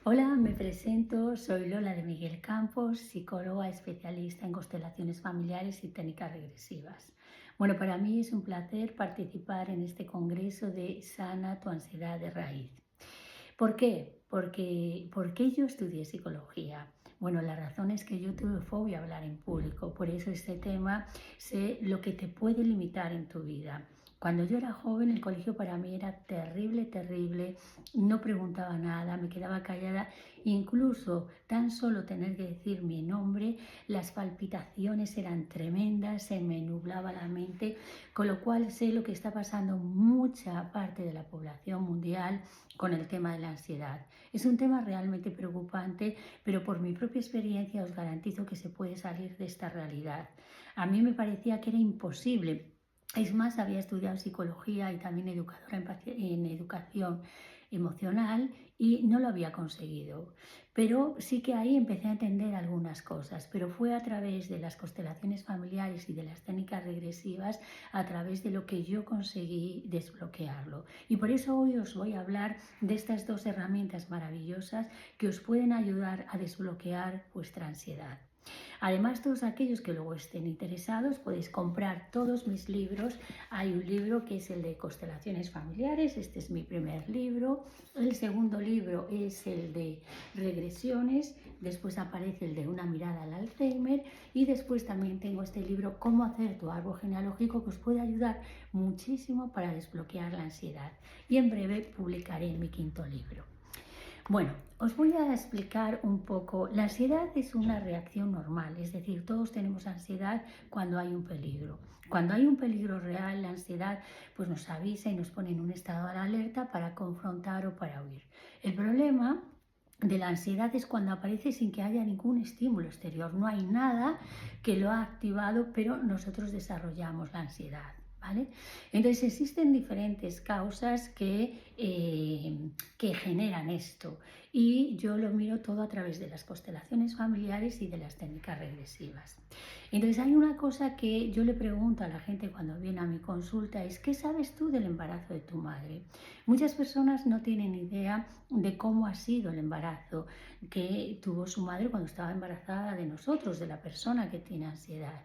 Hola, me presento, soy Lola de Miguel Campos, psicóloga especialista en constelaciones familiares y técnicas regresivas. Bueno, para mí es un placer participar en este congreso de Sana tu ansiedad de raíz. ¿Por qué? Porque yo estudié psicología. Bueno, la razón es que yo tuve fobia a hablar en público, por eso este tema sé lo que te puede limitar en tu vida. Cuando yo era joven, el colegio para mí era terrible, terrible, no preguntaba nada, me quedaba callada, incluso tan solo tener que decir mi nombre, las palpitaciones eran tremendas, se me nublaba la mente, con lo cual sé lo que está pasando mucha parte de la población mundial con el tema de la ansiedad. Es un tema realmente preocupante, pero por mi propia experiencia os garantizo que se puede salir de esta realidad. A mí me parecía que era imposible. Es más, había estudiado psicología y también educadora en educación emocional y no lo había conseguido. Pero sí que ahí empecé a entender algunas cosas, pero fue a través de las constelaciones familiares y de las técnicas regresivas, a través de lo que yo conseguí desbloquearlo. Y por eso hoy os voy a hablar de estas dos herramientas maravillosas que os pueden ayudar a desbloquear vuestra ansiedad. Además, todos aquellos que luego estén interesados podéis comprar todos mis libros. Hay un libro que es el de constelaciones familiares, este es mi primer libro. El segundo libro es el de regresiones, después aparece el de una mirada al Alzheimer y después también tengo este libro, Cómo hacer tu árbol genealógico, que os puede ayudar muchísimo para desbloquear la ansiedad. Y en breve publicaré mi quinto libro. Bueno, os voy a explicar un poco. La ansiedad es una reacción normal, es decir, todos tenemos ansiedad cuando hay un peligro. Cuando hay un peligro real, la ansiedad pues nos avisa y nos pone en un estado de alerta para confrontar o para huir. El problema de la ansiedad es cuando aparece sin que haya ningún estímulo exterior. No hay nada que lo ha activado, pero nosotros desarrollamos la ansiedad. ¿Vale? Entonces existen diferentes causas que generan esto y yo lo miro todo a través de las constelaciones familiares y de las técnicas regresivas. Entonces hay una cosa que yo le pregunto a la gente cuando viene a mi consulta, es ¿qué sabes tú del embarazo de tu madre? Muchas personas no tienen idea de cómo ha sido el embarazo que tuvo su madre cuando estaba embarazada de nosotros, de la persona que tiene ansiedad.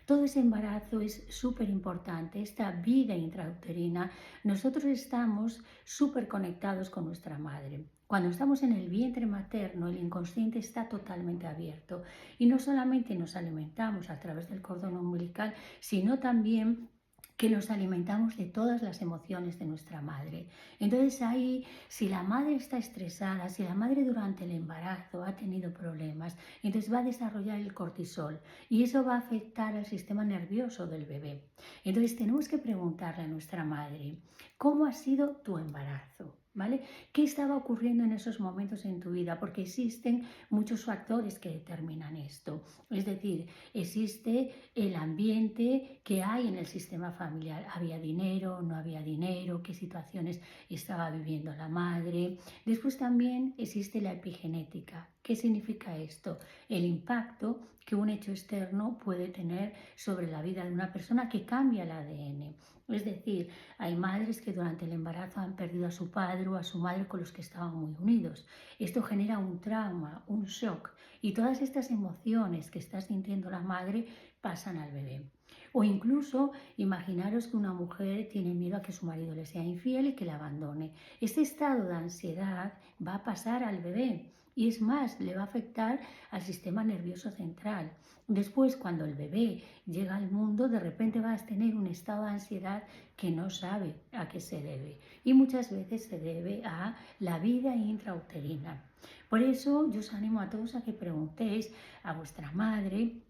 Todo ese embarazo es súper importante, esta vida intrauterina, nosotros estamos súper conectados con nuestra madre. Cuando estamos en el vientre materno, el inconsciente está totalmente abierto y no solamente nos alimentamos a través del cordón umbilical, sino también que nos alimentamos de todas las emociones de nuestra madre. Entonces ahí, si la madre está estresada, si la madre durante el embarazo ha tenido problemas, entonces va a desarrollar el cortisol y eso va a afectar al sistema nervioso del bebé. Entonces tenemos que preguntarle a nuestra madre, ¿cómo ha sido tu embarazo? ¿Vale? ¿Qué estaba ocurriendo en esos momentos en tu vida? Porque existen muchos factores que determinan esto. Es decir, existe el ambiente que hay en el sistema familiar. ¿Había dinero? ¿No había dinero? ¿Qué situaciones estaba viviendo la madre? Después también existe la epigenética. ¿Qué significa esto? El impacto que un hecho externo puede tener sobre la vida de una persona que cambia el ADN. Es decir, hay madres que durante el embarazo han perdido a su padre o a su madre con los que estaban muy unidos. Esto genera un trauma, un shock, y todas estas emociones que está sintiendo la madre pasan al bebé. O incluso imaginaros que una mujer tiene miedo a que su marido le sea infiel y que la abandone. Este estado de ansiedad va a pasar al bebé y es más, le va a afectar al sistema nervioso central. Después, cuando el bebé llega al mundo, de repente vas a tener un estado de ansiedad que no sabe a qué se debe y muchas veces se debe a la vida intrauterina. Por eso yo os animo a todos a que preguntéis a vuestra madre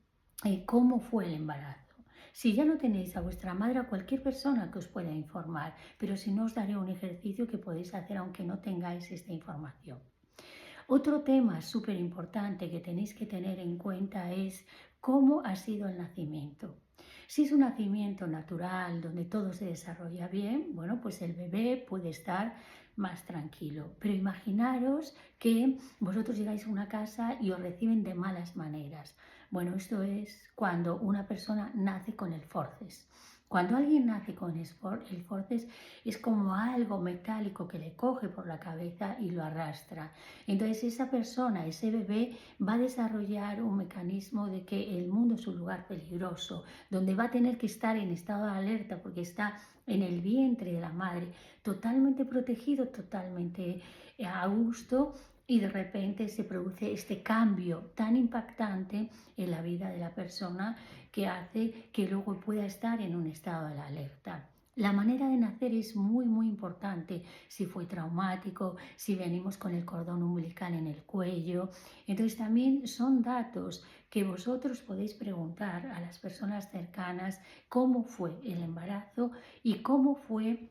cómo fue el embarazo. Si ya no tenéis a vuestra madre, a cualquier persona que os pueda informar, pero si no os daré un ejercicio que podéis hacer aunque no tengáis esta información. Otro tema súper importante que tenéis que tener en cuenta es cómo ha sido el nacimiento. Si es un nacimiento natural donde todo se desarrolla bien, bueno, pues el bebé puede estar más tranquilo. Pero imaginaros que vosotros llegáis a una casa y os reciben de malas maneras. Bueno, esto es cuando una persona nace con el forceps. Cuando alguien nace con el forceps es como algo metálico que le coge por la cabeza y lo arrastra. Entonces esa persona, ese bebé, va a desarrollar un mecanismo de que el mundo es un lugar peligroso, donde va a tener que estar en estado de alerta porque está en el vientre de la madre, totalmente protegido, totalmente a gusto, y de repente se produce este cambio tan impactante en la vida de la persona que hace que luego pueda estar en un estado de alerta. La manera de nacer es muy importante, si fue traumático, si venimos con el cordón umbilical en el cuello. Entonces también son datos que vosotros podéis preguntar a las personas cercanas cómo fue el embarazo y cómo fue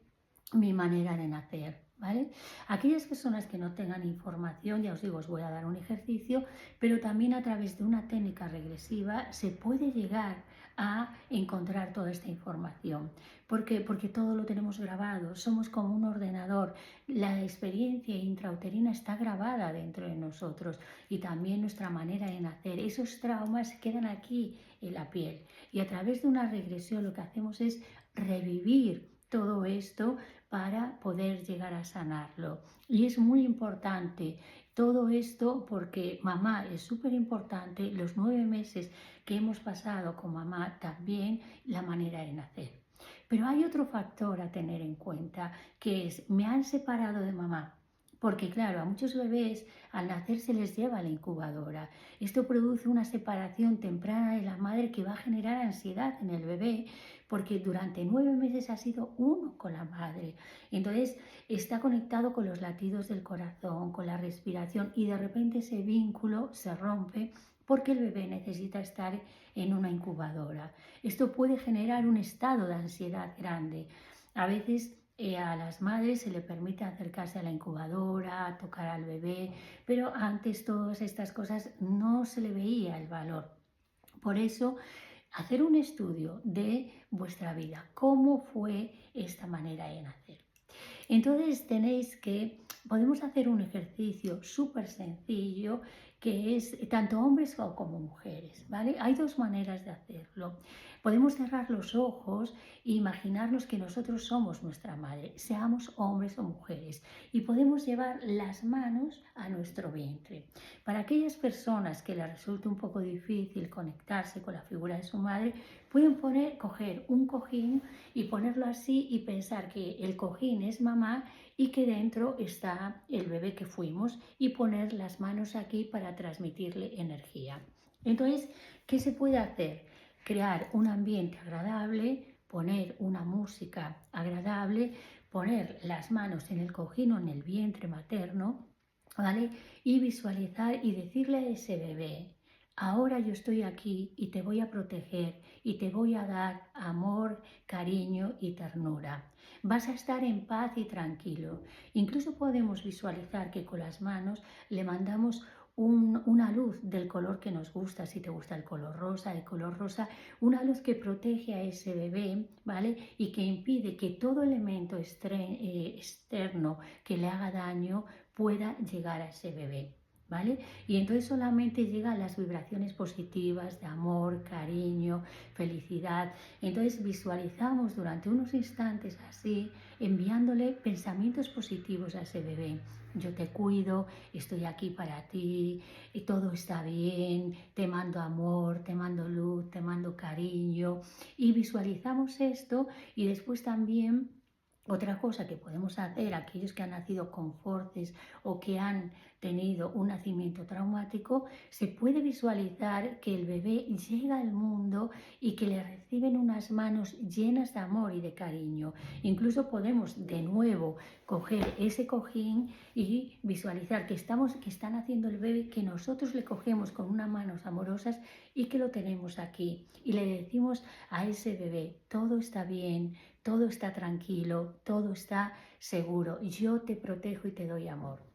mi manera de nacer. ¿Vale? Aquellas personas que no tengan información, ya os digo, os voy a dar un ejercicio, pero también a través de una técnica regresiva se puede llegar a encontrar toda esta información. ¿Por qué? Porque todo lo tenemos grabado, somos como un ordenador, la experiencia intrauterina está grabada dentro de nosotros y también nuestra manera de nacer. Esos traumas quedan aquí en la piel y a través de una regresión lo que hacemos es revivir todo esto para poder llegar a sanarlo. Y es muy importante todo esto porque mamá es súper importante, los 9 meses que hemos pasado con mamá también, la manera de nacer. Pero hay otro factor a tener en cuenta, que es, me han separado de mamá. Porque claro, a muchos bebés al nacer se les lleva a la incubadora. Esto produce una separación temprana de la madre que va a generar ansiedad en el bebé porque durante 9 meses ha sido uno con la madre. Entonces está conectado con los latidos del corazón, con la respiración y de repente ese vínculo se rompe porque el bebé necesita estar en una incubadora. Esto puede generar un estado de ansiedad grande. A veces a las madres se le permite acercarse a la incubadora, tocar al bebé, pero antes todas estas cosas no se le veía el valor. Por eso, hacer un estudio de vuestra vida, cómo fue esta manera de nacer. Entonces podemos hacer un ejercicio súper sencillo que es tanto hombres como mujeres, ¿vale? Hay dos maneras de hacerlo. Podemos cerrar los ojos e imaginarnos que nosotros somos nuestra madre, seamos hombres o mujeres, y podemos llevar las manos a nuestro vientre. Para aquellas personas que les resulte un poco difícil conectarse con la figura de su madre, pueden coger un cojín y ponerlo así y pensar que el cojín es mamá y que dentro está el bebé que fuimos y poner las manos aquí para transmitirle energía. Entonces, ¿qué se puede hacer? Crear un ambiente agradable, poner una música agradable, poner las manos en el cojín o en el vientre materno, ¿vale? Y visualizar y decirle a ese bebé, ahora yo estoy aquí y te voy a proteger y te voy a dar amor, cariño y ternura. Vas a estar en paz y tranquilo. Incluso podemos visualizar que con las manos le mandamos una luz del color que nos gusta, si te gusta el color rosa, una luz que protege a ese bebé, ¿vale? Y que impide que todo elemento externo que le haga daño pueda llegar a ese bebé. ¿Vale? Y entonces solamente llegan las vibraciones positivas de amor, cariño, felicidad. Entonces visualizamos durante unos instantes así, enviándole pensamientos positivos a ese bebé. Yo te cuido, estoy aquí para ti, y todo está bien, te mando amor, te mando luz, te mando cariño. Y visualizamos esto y después también otra cosa que podemos hacer, aquellos que han nacido con forceps o que han tenido un nacimiento traumático, se puede visualizar que el bebé llega al mundo y que le reciben unas manos llenas de amor y de cariño. Incluso podemos de nuevo coger ese cojín y visualizar que están haciendo el bebé, que nosotros le cogemos con unas manos amorosas y que lo tenemos aquí. Y le decimos a ese bebé, todo está bien, todo está tranquilo, todo está seguro, yo te protejo y te doy amor.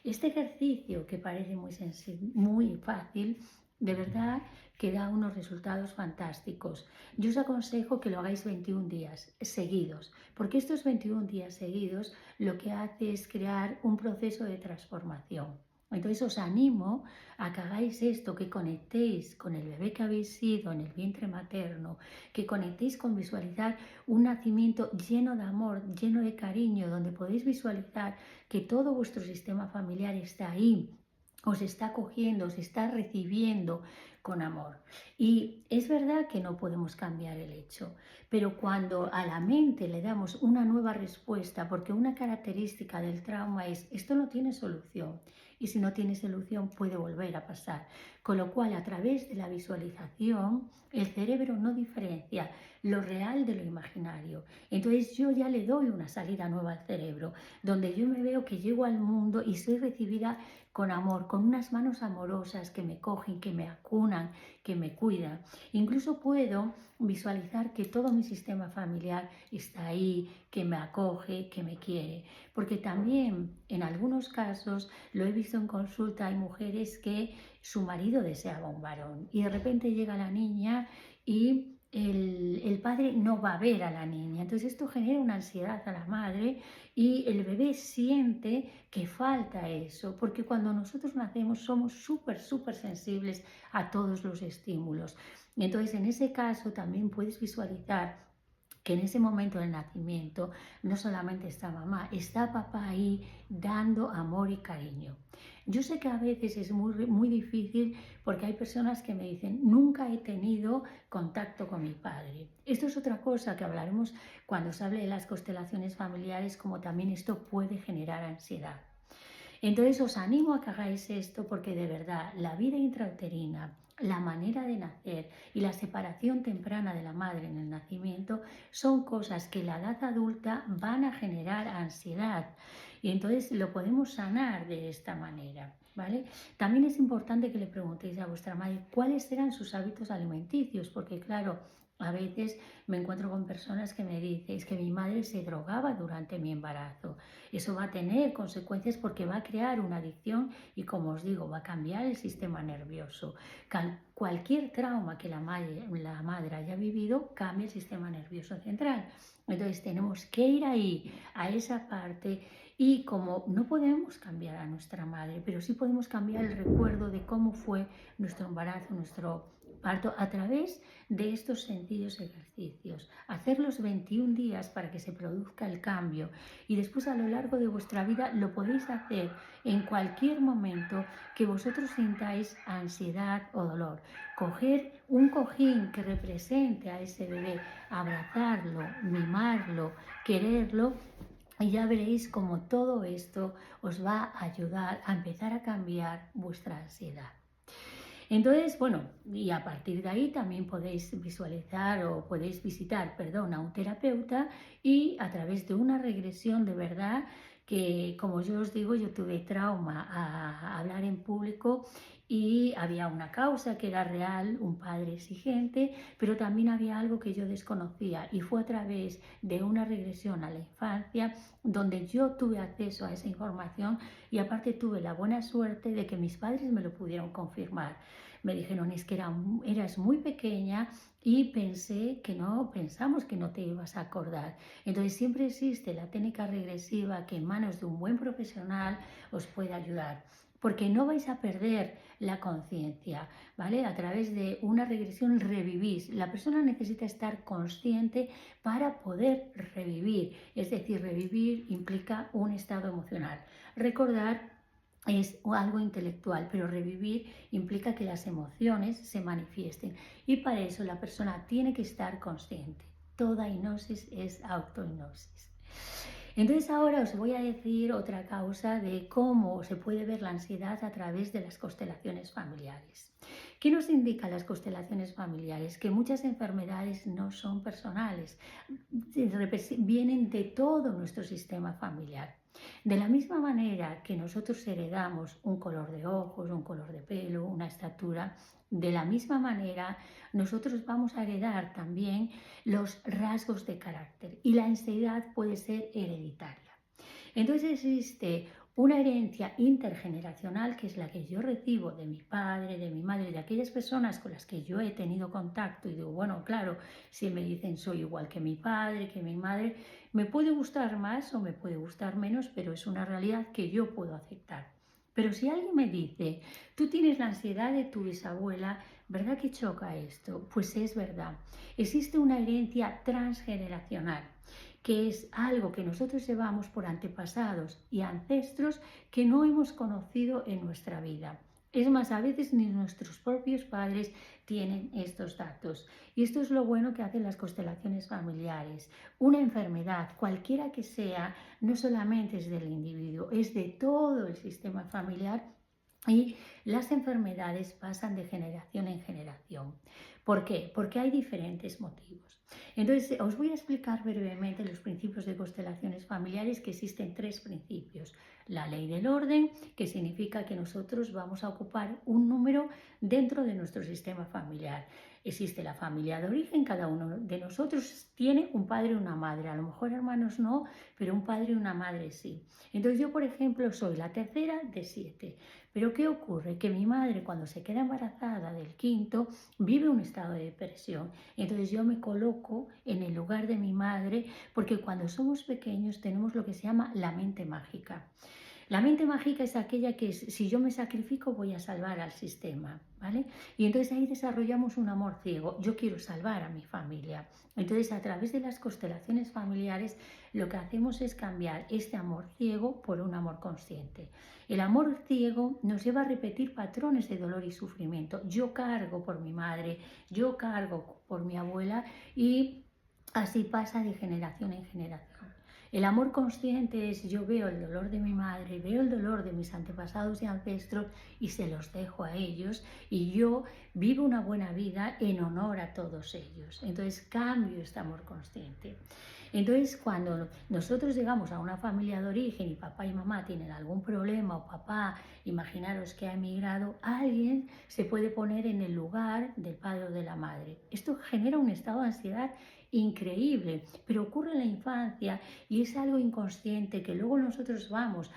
Este ejercicio, que parece muy fácil, de verdad que da unos resultados fantásticos. Yo os aconsejo que lo hagáis 21 días seguidos, porque estos 21 días seguidos lo que hace es crear un proceso de transformación. Entonces os animo a que hagáis esto, que conectéis con el bebé que habéis sido en el vientre materno, que conectéis con visualizar un nacimiento lleno de amor, lleno de cariño, donde podéis visualizar que todo vuestro sistema familiar está ahí, os está acogiendo, os está recibiendo con amor. Y es verdad que no podemos cambiar el hecho, pero cuando a la mente le damos una nueva respuesta, porque una característica del trauma es, esto no tiene solución, y si no tiene solución puede volver a pasar. Con lo cual, a través de la visualización, el cerebro no diferencia lo real de lo imaginario. Entonces yo ya le doy una salida nueva al cerebro, donde yo me veo que llego al mundo y soy recibida con amor, con unas manos amorosas que me cogen, que me acunan, que me cuidan. Incluso puedo visualizar que todo mi sistema familiar está ahí, que me acoge, que me quiere. Porque también en algunos casos, lo he visto en consulta, hay mujeres que su marido deseaba un varón y de repente llega la niña y el padre no va a ver a la niña. Entonces esto genera una ansiedad a la madre y el bebé siente que falta eso, porque cuando nosotros nacemos somos súper sensibles a todos los estímulos. Entonces en ese caso también puedes visualizar que en ese momento del nacimiento no solamente está mamá, está papá ahí dando amor y cariño. Yo sé que a veces es muy difícil porque hay personas que me dicen, nunca he tenido contacto con mi padre. Esto es otra cosa que hablaremos cuando se hable de las constelaciones familiares, como también esto puede generar ansiedad. Entonces os animo a que hagáis esto porque de verdad la vida intrauterina, la manera de nacer y la separación temprana de la madre en el nacimiento son cosas que en la edad adulta van a generar ansiedad y entonces lo podemos sanar de esta manera. ¿Vale? También es importante que le preguntéis a vuestra madre cuáles eran sus hábitos alimenticios, porque claro, a veces me encuentro con personas que me dicen es que mi madre se drogaba durante mi embarazo. Eso va a tener consecuencias porque va a crear una adicción y, como os digo, va a cambiar el sistema nervioso. Cualquier trauma que la madre haya vivido cambia el sistema nervioso central. Entonces tenemos que ir ahí, a esa parte, y como no podemos cambiar a nuestra madre, pero sí podemos cambiar el recuerdo de cómo fue nuestro embarazo, nuestro parto, a través de estos sencillos ejercicios. Hacerlos 21 días para que se produzca el cambio y después a lo largo de vuestra vida lo podéis hacer en cualquier momento que vosotros sintáis ansiedad o dolor. Coger un cojín que represente a ese bebé, abrazarlo, mimarlo, quererlo, y ya veréis cómo todo esto os va a ayudar a empezar a cambiar vuestra ansiedad. Entonces, bueno, y a partir de ahí también podéis visualizar o podéis visitar, perdón, a un terapeuta y a través de una regresión de verdad que, como yo os digo, yo tuve trauma a hablar en público y había una causa que era real, un padre exigente, pero también había algo que yo desconocía y fue a través de una regresión a la infancia donde yo tuve acceso a esa información y aparte tuve la buena suerte de que mis padres me lo pudieron confirmar. Me dijeron, es que eras muy pequeña y pensamos que no te ibas a acordar. Entonces siempre existe la técnica regresiva que en manos de un buen profesional os puede ayudar. Porque no vais a perder la conciencia, ¿vale? A través de una regresión revivís. La persona necesita estar consciente para poder revivir. Es decir, revivir implica un estado emocional. Recordar es algo intelectual, pero revivir implica que las emociones se manifiesten y para eso la persona tiene que estar consciente. Toda hipnosis es autohipnosis. Entonces ahora os voy a decir otra causa de cómo se puede ver la ansiedad a través de las constelaciones familiares. ¿Qué nos indican las constelaciones familiares? Que muchas enfermedades no son personales, vienen de todo nuestro sistema familiar. De la misma manera que nosotros heredamos un color de ojos, un color de pelo, una estatura, de la misma manera nosotros vamos a heredar también los rasgos de carácter y la ansiedad puede ser hereditaria. Entonces existe una herencia intergeneracional que es la que yo recibo de mi padre, de mi madre, de aquellas personas con las que yo he tenido contacto y digo, bueno, claro, si me dicen soy igual que mi padre, que mi madre, me puede gustar más o me puede gustar menos, pero es una realidad que yo puedo aceptar. Pero si alguien me dice, tú tienes la ansiedad de tu bisabuela, ¿verdad que choca esto? Pues es verdad. Existe una herencia transgeneracional, que es algo que nosotros llevamos por antepasados y ancestros que no hemos conocido en nuestra vida. Es más, a veces ni nuestros propios padres tienen estos datos. Y esto es lo bueno que hacen las constelaciones familiares. Una enfermedad, cualquiera que sea, no solamente es del individuo, es de todo el sistema familiar y las enfermedades pasan de generación en generación. ¿Por qué? Porque hay diferentes motivos. Entonces, os voy a explicar brevemente los principios de constelaciones familiares, que existen tres principios. La ley del orden, que significa que nosotros vamos a ocupar un número dentro de nuestro sistema familiar. Existe la familia de origen, cada uno de nosotros tiene un padre y una madre, a lo mejor hermanos no, pero un padre y una madre sí. Entonces yo, por ejemplo, soy la tercera de 7. Pero ¿qué ocurre? Que mi madre, cuando se queda embarazada del quinto, vive un estado de depresión. Entonces yo me coloco en el lugar de mi madre, porque cuando somos pequeños tenemos lo que se llama la mente mágica. La mente mágica es aquella que si yo me sacrifico voy a salvar al sistema, ¿vale? Y entonces ahí desarrollamos un amor ciego. Yo quiero salvar a mi familia. Entonces, a través de las constelaciones familiares, lo que hacemos es cambiar este amor ciego por un amor consciente. El amor ciego nos lleva a repetir patrones de dolor y sufrimiento. Yo cargo por mi madre, yo cargo por mi abuela y así pasa de generación en generación. El amor consciente es yo veo el dolor de mi madre, veo el dolor de mis antepasados y ancestros y se los dejo a ellos y yo vivo una buena vida en honor a todos ellos. Entonces cambio este amor consciente. Entonces cuando nosotros llegamos a una familia de origen y papá y mamá tienen algún problema o papá, imaginaros que ha emigrado, alguien se puede poner en el lugar del padre o de la madre. Esto genera un estado de ansiedad increíble, pero ocurre en la infancia y es algo inconsciente que luego nosotros vamos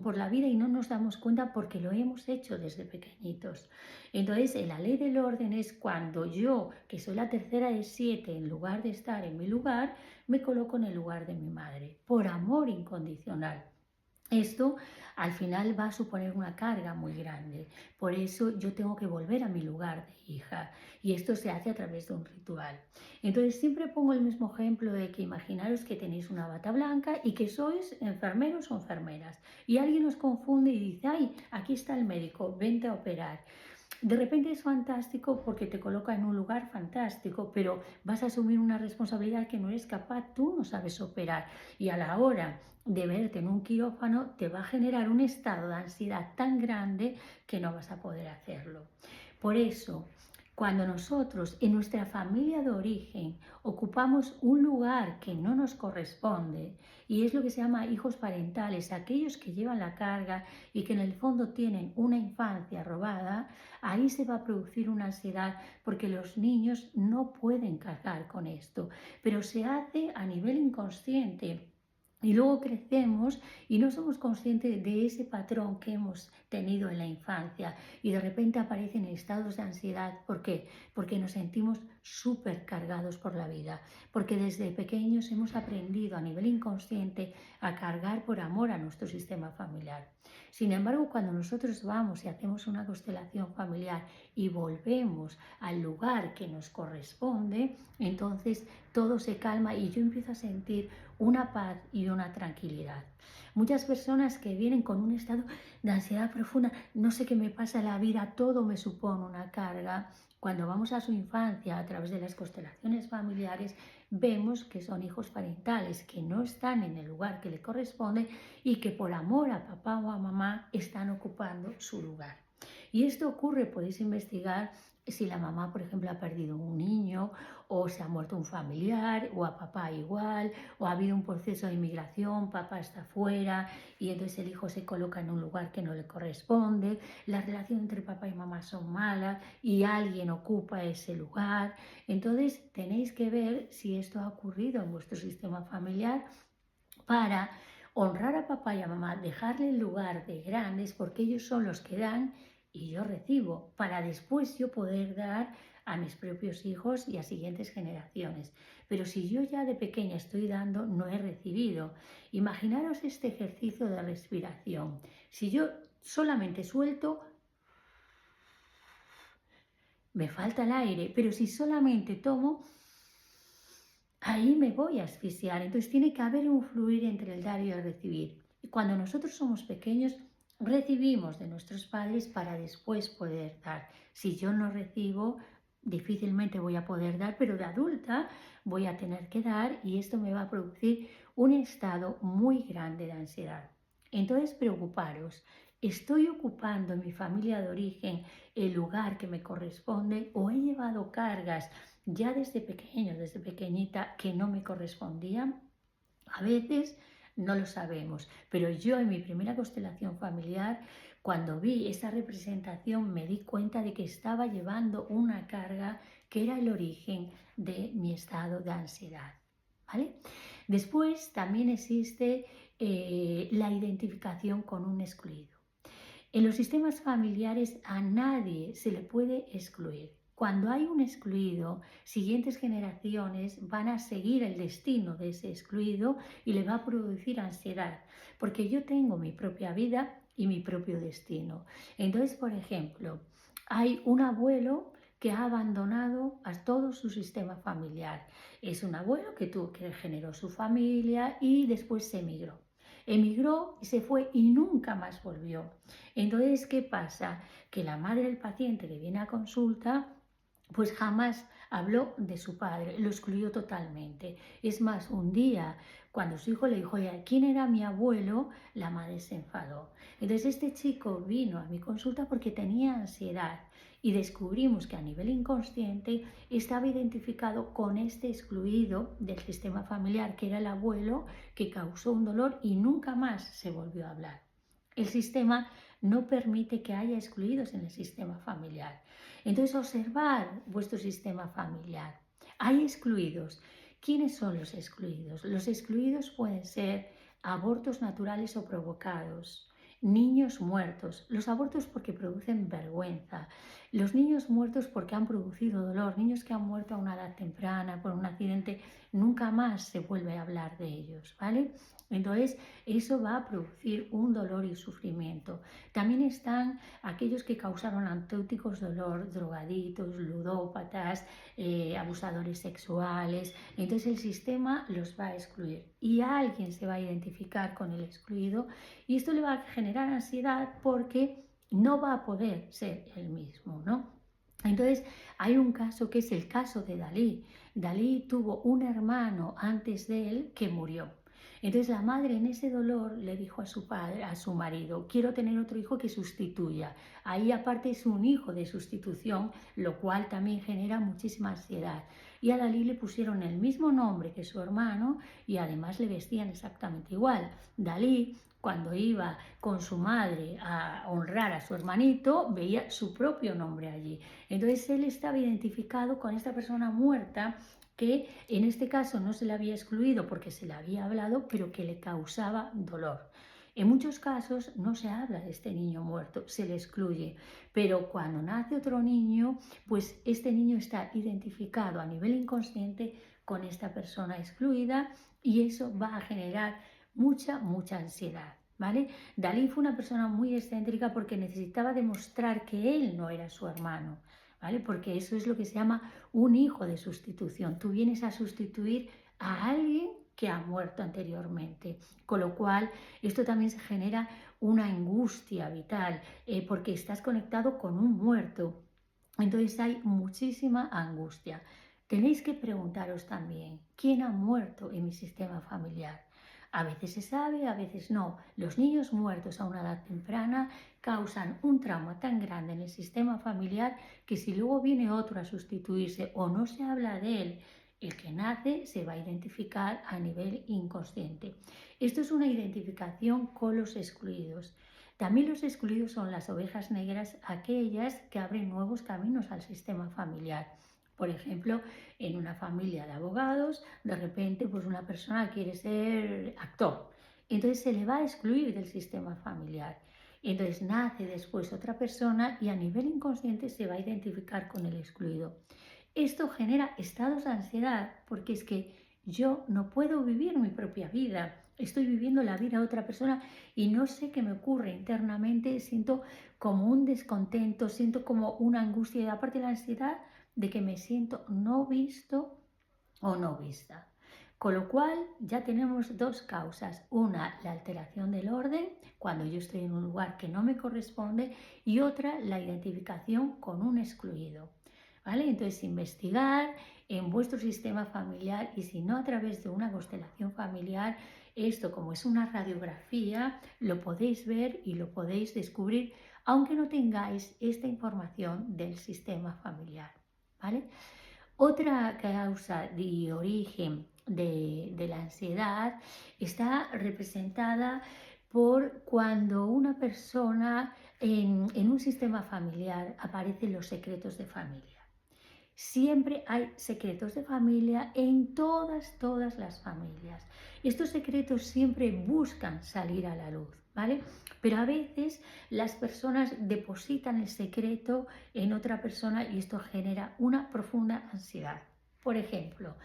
por la vida y no nos damos cuenta porque lo hemos hecho desde pequeñitos. Entonces, la ley del orden es cuando yo, que soy la tercera de 7, en lugar de estar en mi lugar, me coloco en el lugar de mi madre, por amor incondicional. Esto al final va a suponer una carga muy grande, por eso yo tengo que volver a mi lugar de hija y esto se hace a través de un ritual. Entonces siempre pongo el mismo ejemplo de que imaginaros que tenéis una bata blanca y que sois enfermeros o enfermeras y alguien os confunde y dice, ay, aquí está el médico, vente a operar. De repente es fantástico porque te coloca en un lugar fantástico, pero vas a asumir una responsabilidad que no eres capaz, tú no sabes operar y a la hora de verte en un quirófano te va a generar un estado de ansiedad tan grande que no vas a poder hacerlo. Por eso, cuando nosotros en nuestra familia de origen ocupamos un lugar que no nos corresponde, y es lo que se llama hijos parentales, aquellos que llevan la carga y que en el fondo tienen una infancia robada, ahí se va a producir una ansiedad porque los niños no pueden cargar con esto, pero se hace a nivel inconsciente. Y luego crecemos y no somos conscientes de ese patrón que hemos tenido en la infancia y de repente aparecen estados de ansiedad. ¿Por qué? Porque nos sentimos súper cargados por la vida, porque desde pequeños hemos aprendido a nivel inconsciente a cargar por amor a nuestro sistema familiar. Sin embargo, cuando nosotros vamos y hacemos una constelación familiar y volvemos al lugar que nos corresponde, entonces todo se calma y yo empiezo a sentir una paz y una tranquilidad. Muchas personas que vienen con un estado de ansiedad profunda, no sé qué me pasa en la vida, todo me supone una carga. Cuando vamos a su infancia a través de las constelaciones familiares, vemos que son hijos parentales, que no están en el lugar que le corresponde y que por amor a papá o a mamá están ocupando su lugar. Y esto ocurre, podéis investigar si la mamá, por ejemplo, ha perdido un niño o se ha muerto un familiar o a papá igual o ha habido un proceso de inmigración, papá está fuera y entonces el hijo se coloca en un lugar que no le corresponde, la relación entre papá y mamá son malas y alguien ocupa ese lugar. Entonces tenéis que ver si esto ha ocurrido en vuestro sistema familiar para honrar a papá y a mamá, dejarle el lugar de grandes porque ellos son los que dan y yo recibo, para después yo poder dar a mis propios hijos y a siguientes generaciones. Pero si yo ya de pequeña estoy dando, no he recibido. Imaginaros este ejercicio de respiración. Si yo solamente suelto, me falta el aire, pero si solamente tomo, ahí me voy a asfixiar. Entonces tiene que haber un fluir entre el dar y el recibir. Y cuando nosotros somos pequeños, recibimos de nuestros padres para después poder dar. Si yo no recibo, difícilmente voy a poder dar, pero de adulta voy a tener que dar y esto me va a producir un estado muy grande de ansiedad. Entonces, preocuparos. ¿Estoy ocupando en mi familia de origen el lugar que me corresponde o he llevado cargas ya desde pequeño, desde pequeñita, que no me correspondían? A veces no lo sabemos, pero yo en mi primera constelación familiar, cuando vi esa representación, me di cuenta de que estaba llevando una carga que era el origen de mi estado de ansiedad. ¿Vale? Después también existe la identificación con un excluido. En los sistemas familiares a nadie se le puede excluir. Cuando hay un excluido, siguientes generaciones van a seguir el destino de ese excluido y le va a producir ansiedad, porque yo tengo mi propia vida y mi propio destino. Entonces, por ejemplo, hay un abuelo que ha abandonado a todo su sistema familiar. Es un abuelo que generó su familia y después se emigró. Emigró y se fue y nunca más volvió. Entonces, ¿qué pasa? Que la madre del paciente que viene a consulta pues jamás habló de su padre, lo excluyó totalmente. Es más, un día cuando su hijo le dijo, oye, ¿quién era mi abuelo? La madre se enfadó. Entonces este chico vino a mi consulta porque tenía ansiedad y descubrimos que a nivel inconsciente estaba identificado con este excluido del sistema familiar, que era el abuelo que causó un dolor y nunca más se volvió a hablar. El sistema no permite que haya excluidos en el sistema familiar. Entonces, observar vuestro sistema familiar. Hay excluidos. ¿Quiénes son los excluidos? Los excluidos pueden ser abortos naturales o provocados, niños muertos, los abortos porque producen vergüenza, los niños muertos porque han producido dolor, niños que han muerto a una edad temprana por un accidente, nunca más se vuelve a hablar de ellos, ¿vale? Entonces, eso va a producir un dolor y sufrimiento. También están aquellos que causaron antéuticos dolor, drogaditos, ludópatas, abusadores sexuales. Entonces el sistema los va a excluir y alguien se va a identificar con el excluido y esto le va a generar ansiedad porque no va a poder ser el mismo, ¿no? Entonces hay un caso que es el caso de Dalí. Dalí tuvo un hermano antes de él que murió. Entonces la madre en ese dolor le dijo a su padre, a su marido, quiero tener otro hijo que sustituya. Ahí aparte es un hijo de sustitución, lo cual también genera muchísima ansiedad. Y a Dalí le pusieron el mismo nombre que su hermano y además le vestían exactamente igual. Dalí, cuando iba con su madre a honrar a su hermanito, veía su propio nombre allí. Entonces él estaba identificado con esta persona muerta que en este caso no se le había excluido porque se le había hablado, pero que le causaba dolor. En muchos casos no se habla de este niño muerto, se le excluye, pero cuando nace otro niño, pues este niño está identificado a nivel inconsciente con esta persona excluida y eso va a generar mucha ansiedad. ¿Vale? Dalí fue una persona muy excéntrica porque necesitaba demostrar que él no era su hermano. ¿Vale? Porque eso es lo que se llama un hijo de sustitución. Tú vienes a sustituir a alguien que ha muerto anteriormente, con lo cual esto también se genera una angustia vital porque estás conectado con un muerto. Entonces hay muchísima angustia. Tenéis que preguntaros también, ¿quién ha muerto en mi sistema familiar? A veces se sabe, a veces no. Los niños muertos a una edad temprana causan un trauma tan grande en el sistema familiar que si luego viene otro a sustituirse o no se habla de él, el que nace se va a identificar a nivel inconsciente. Esto es una identificación con los excluidos. También los excluidos son las ovejas negras, aquellas que abren nuevos caminos al sistema familiar. Por ejemplo, en una familia de abogados, de repente pues una persona quiere ser actor. Entonces se le va a excluir del sistema familiar. Entonces nace después otra persona y a nivel inconsciente se va a identificar con el excluido. Esto genera estados de ansiedad porque es que yo no puedo vivir mi propia vida. estoy viviendo la vida de otra persona y no sé qué me ocurre internamente, siento como un descontento, siento como una angustia y aparte la ansiedad de que me siento no visto o no vista. Con lo cual ya tenemos dos causas. Una, la alteración del orden, cuando yo estoy en un lugar que no me corresponde, y otra, la identificación con un excluido. ¿Vale? Entonces, investigar en vuestro sistema familiar y si no a través de una constelación familiar, esto como es una radiografía, lo podéis ver y lo podéis descubrir, aunque no tengáis esta información del sistema familiar. ¿Vale? Otra causa de origen de la ansiedad está representada por cuando una persona en un sistema familiar aparecen los secretos de familia. Siempre hay secretos de familia en todas las familias. Estos secretos siempre buscan salir a la luz, ¿vale? Pero a veces las personas depositan el secreto en otra persona y esto genera una profunda ansiedad. Por ejemplo,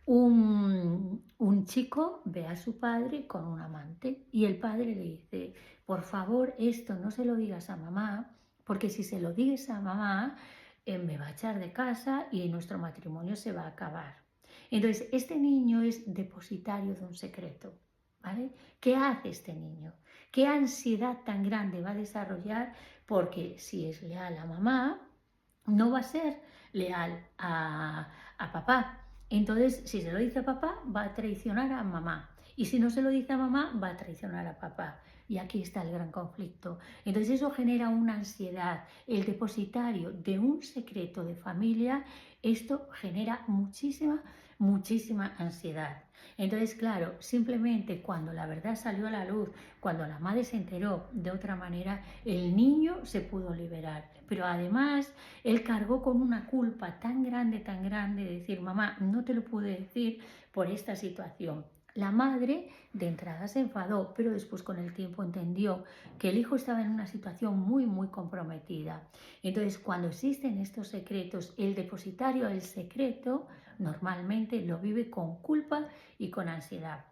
un chico ve a su padre con un amante y el padre le dice, por favor, esto no se lo digas a mamá, porque si se lo dices a mamá, me va a echar de casa y nuestro matrimonio se va a acabar. Entonces, este niño es depositario de un secreto, ¿vale? ¿Qué hace este niño? ¿Qué ansiedad tan grande va a desarrollar? Porque si es leal a mamá, no va a ser leal a papá. Entonces, si se lo dice a papá, va a traicionar a mamá. Y si no se lo dice a mamá, va a traicionar a papá. Y aquí está el gran conflicto. Entonces eso genera una ansiedad. El depositario de un secreto de familia, esto genera muchísima ansiedad. Entonces, claro, simplemente cuando la verdad salió a la luz, cuando la madre se enteró de otra manera, el niño se pudo liberar. Pero además, él cargó con una culpa tan grande de decir, mamá, no te lo pude decir por esta situación. La madre de entrada se enfadó, pero después con el tiempo entendió que el hijo estaba en una situación muy comprometida. Entonces, cuando existen estos secretos, el depositario del secreto normalmente lo vive con culpa y con ansiedad.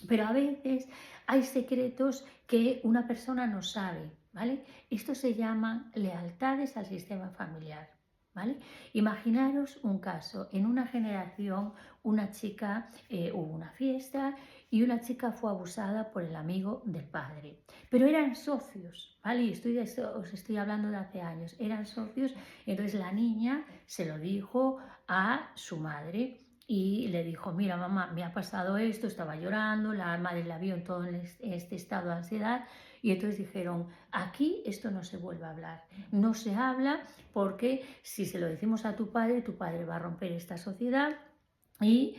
Pero a veces hay secretos que una persona no sabe, ¿vale? Esto se llama lealtades al sistema familiar, ¿vale? Imaginaros un caso, en una generación una chica, hubo una fiesta y una chica fue abusada por el amigo del padre, pero eran socios, ¿vale? Y os estoy hablando de hace años, eran socios, entonces la niña se lo dijo a su madre y le dijo, mira mamá, me ha pasado esto, estaba llorando, la madre la vio en todo este estado de ansiedad y entonces dijeron, aquí esto no se vuelve a hablar, no se habla porque si se lo decimos a tu padre va a romper esta sociedad y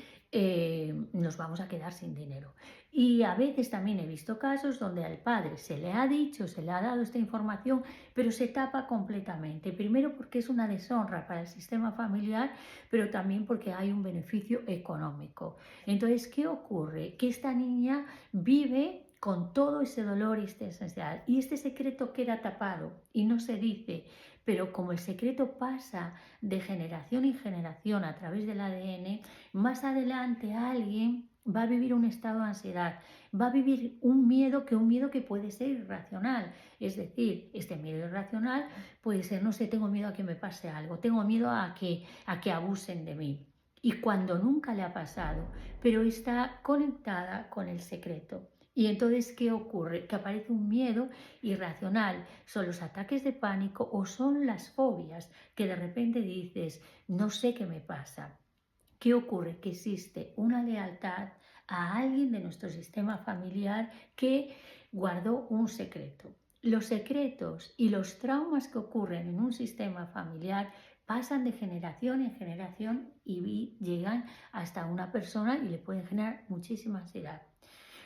nos vamos a quedar sin dinero. Y a veces también he visto casos donde al padre se le ha dicho, se le ha dado esta información, pero se tapa completamente. Primero porque es una deshonra para el sistema familiar, pero también porque hay un beneficio económico. Entonces, ¿qué ocurre? Que esta niña vive con todo ese dolor y esta ansiedad y este secreto queda tapado y no se dice, pero como el secreto pasa de generación en generación a través del ADN, más adelante alguien va a vivir un estado de ansiedad, va a vivir un miedo que puede ser irracional. Es decir, este miedo irracional puede ser, no sé, tengo miedo a que me pase algo, tengo miedo a que abusen de mí. Y cuando nunca le ha pasado, pero está conectada con el secreto. Y entonces, ¿qué ocurre? Que aparece un miedo irracional. Son los ataques de pánico o son las fobias que de repente dices, no sé qué me pasa. ¿Qué ocurre? Que existe una lealtad a alguien de nuestro sistema familiar que guardó un secreto. Los secretos y los traumas que ocurren en un sistema familiar pasan de generación en generación y llegan hasta una persona y le pueden generar muchísima ansiedad.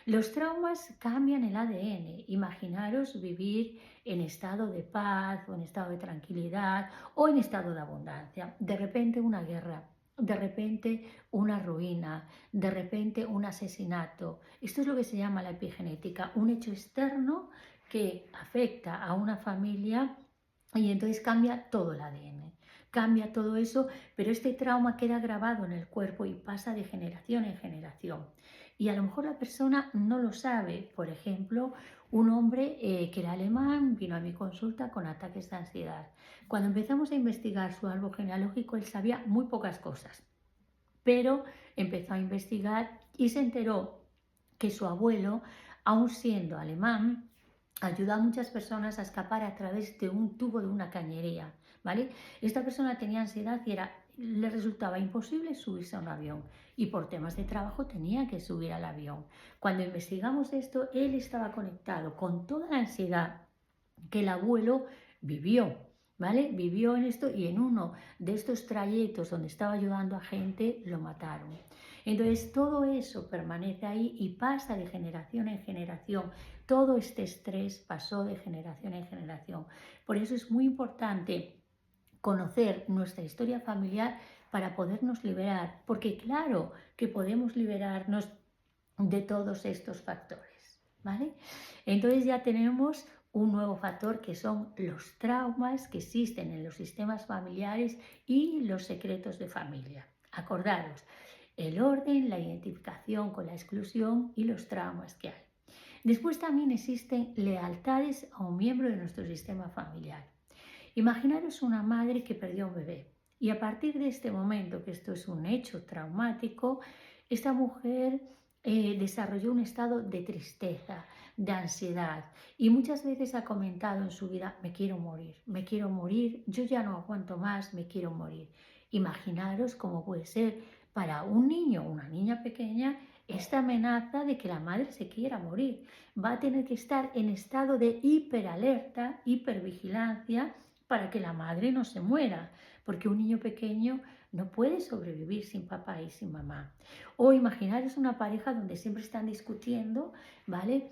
Los traumas cambian el ADN. Imaginaros vivir en estado de paz o en estado de tranquilidad o en estado de abundancia. De repente una guerra, de repente una ruina, de repente un asesinato. Esto es lo que se llama la epigenética, un hecho externo que afecta a una familia y entonces cambia todo el ADN. Cambia todo eso, pero este trauma queda grabado en el cuerpo y pasa de generación en generación. y a lo mejor la persona no lo sabe. Por ejemplo, un hombre que era alemán vino a mi consulta con ataques de ansiedad. Cuando empezamos a investigar su árbol genealógico, él sabía muy pocas cosas, pero empezó a investigar y se enteró que su abuelo, aun siendo alemán, ayudó a muchas personas a escapar a través de un tubo de una cañería, ¿vale? Esta persona tenía ansiedad y le resultaba imposible subirse a un avión y por temas de trabajo tenía que subir al avión. Cuando investigamos esto, él estaba conectado con toda la ansiedad que el abuelo vivió, ¿vale? Vivió en esto y en uno de estos trayectos donde estaba ayudando a gente, lo mataron. Entonces todo eso permanece ahí y pasa de generación en generación. Todo este estrés pasó de generación en generación. Por eso es muy importante conocer nuestra historia familiar para podernos liberar, porque claro que podemos liberarnos de todos estos factores, ¿vale? Entonces ya tenemos un nuevo factor que son los traumas que existen en los sistemas familiares y los secretos de familia. Acordaros, el orden, la identificación con la exclusión y los traumas que hay. Después también existen lealtades a un miembro de nuestro sistema familiar. Imaginaros una madre que perdió un bebé y a partir de este momento, que esto es un hecho traumático, esta mujer desarrolló un estado de tristeza, de ansiedad y muchas veces ha comentado en su vida: me quiero morir, yo ya no aguanto más, me quiero morir. Imaginaros cómo puede ser para un niño o una niña pequeña esta amenaza de que la madre se quiera morir. Va a tener que estar en estado de hiperalerta, hipervigilancia, para que la madre no se muera, porque un niño pequeño no puede sobrevivir sin papá y sin mamá. O imaginaros una pareja donde siempre están discutiendo, ¿vale?